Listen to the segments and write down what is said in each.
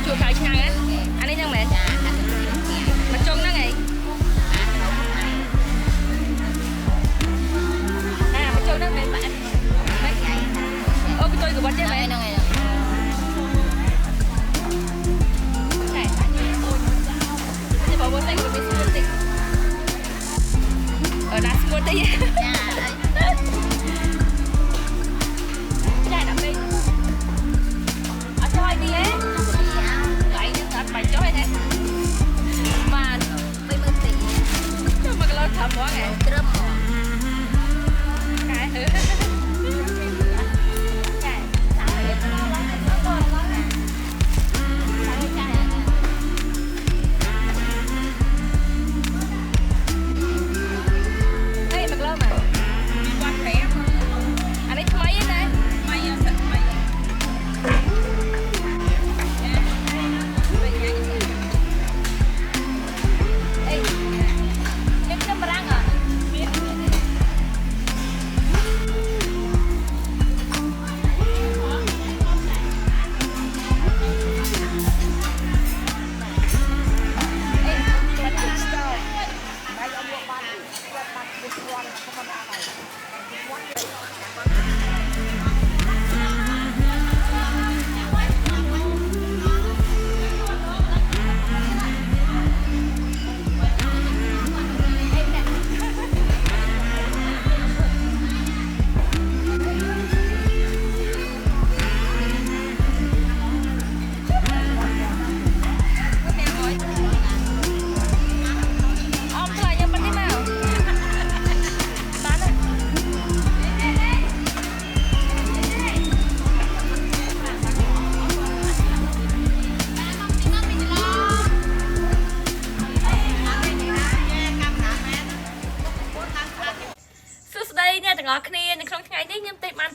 chua khai chăng á anh ấy nhang mẹ mà trông nó ngày mà trông nó mẹ bạn ô cái tôi của bạn chứ mẹ bỏ bớt tay của mình xuống tí ở đá xuống tí chạy đập đi ở chơi đi ấy vậy chứ thật phải chơi nè mà bây giờ tí mà cái lối thầm quá ngày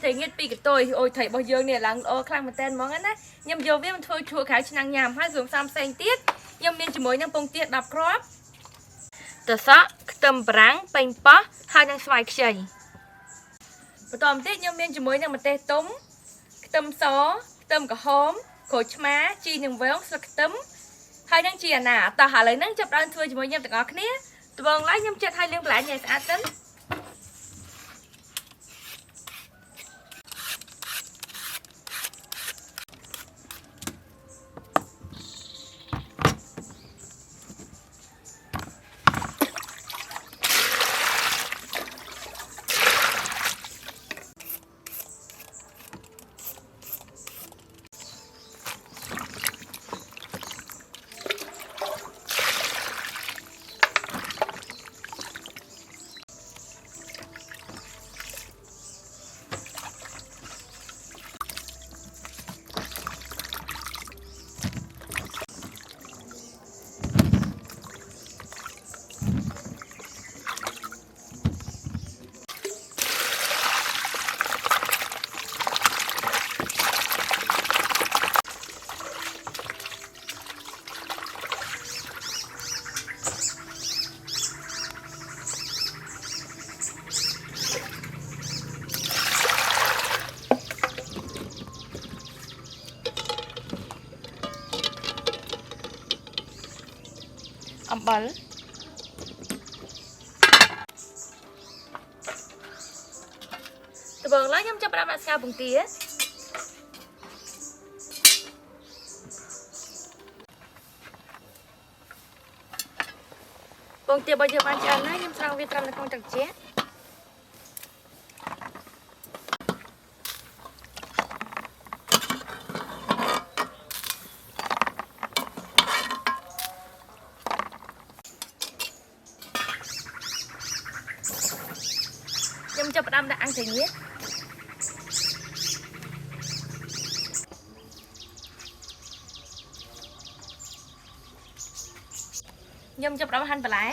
cái nghiệt pi cái tôi ôi thầy bao giờ nè là ô khang mà tên món á nhầm vô với mình thôi chua khảo cho năng nhàm hai dùng sam xanh tiết nhầm miên chỉ mới nhầm bông tiết đập crop tờ sọ tầm bráng bánh pó hai năng xoài chảy và tòm tiết nhầm miên chỉ mới nhầm một tê túng tầm xó tầm cả hóm khổ má chi nhầm véo sạc tấm hai năng chi à nà tao hạ lấy năng chập đan thôi chỉ mới nhầm từng ngọc nè tụi vâng lấy nhầm chết hai liên lại nhảy xa tínhអំបិលដំបូងឡើយខ្ញុំចាប់ផ្ដើមដាក់ស្ករពងទាពងទារបស់យើងបានឆ្អិនហើយខ្ញុំស្រង់វាត្រឹមនៅក្នុងទឹកត្រជាក់ខ្ញុំចាប់ផ្ដើមដាក់អាំងត្រីងៀតខ្ញុំចាប់ផ្ដើមហាន់បន្លែ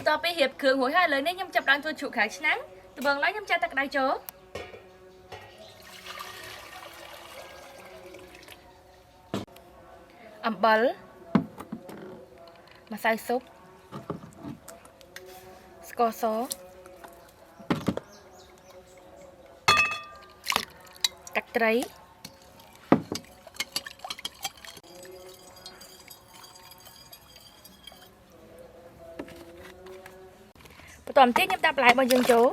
តទៅរៀបគ្រឿងរួចហើយឥឡូវនេះខ្ញុំចាប់ដើមធ្វើជ្រក់ក្រៅឆ្នាំងដំបូងឡើយខ្ញុំចាក់ទឹកក្តៅចូលអំបិលម្សៅស៊ុបស្ករសទឹកត្រីបន្តមកទៀតខ្ញុំដាក់បន្លែរបស់យើងចូល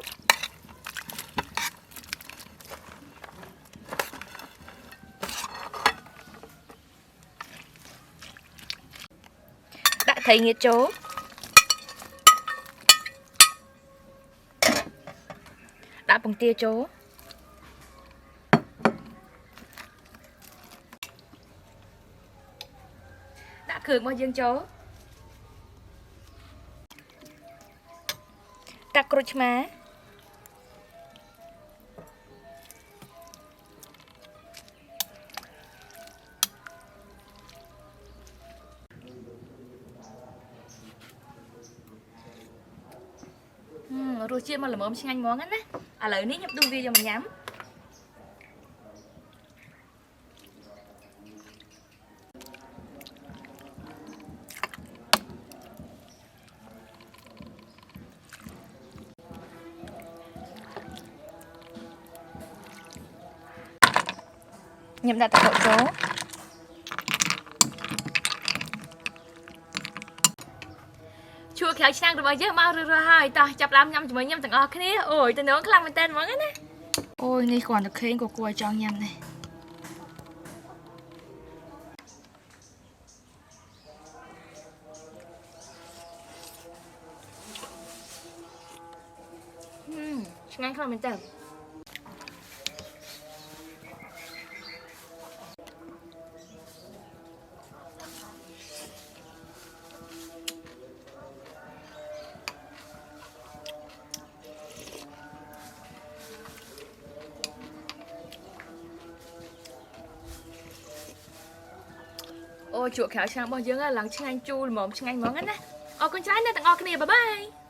ដាក់ត្រីងៀតចូលដាក់ពងទាចូលដាក់គ្រឿងរបស់យើងចូលដាក់ក្រូចឆ្មារសជាតិមកល្មមឆ្ងាញ់ហ្មងណាឥឡូវនេះខ្ញុំដួសវាយកមកញ៉ាំខ្ញុំដាក់ទឹកកកចូលជួក្រៅឆ្នាំងរបស់យើងមករឿយៗហើយតោះចាប់ឡើងញ៉ាំជាមួយខ្ញុំទាំងអស់គ្នាអូយតំណងខ្លាំងមែនតើហ្មងណាអូយនេះគ្រាន់តែឃើញក៏គួរឲ្យចង់ញ៉ាំដែរឆ្ងាញ់ខ្លាំងមែនតើអូជ្រក់ក្រៅឆ្នាំងរបស់យើងឡើងឆ្ងាញ់ជូរល្មមឆ្ងាញ់ហ្មងណាអរគុណច្រើនណាស់ទាំងអស់គ្នាបាយបាយ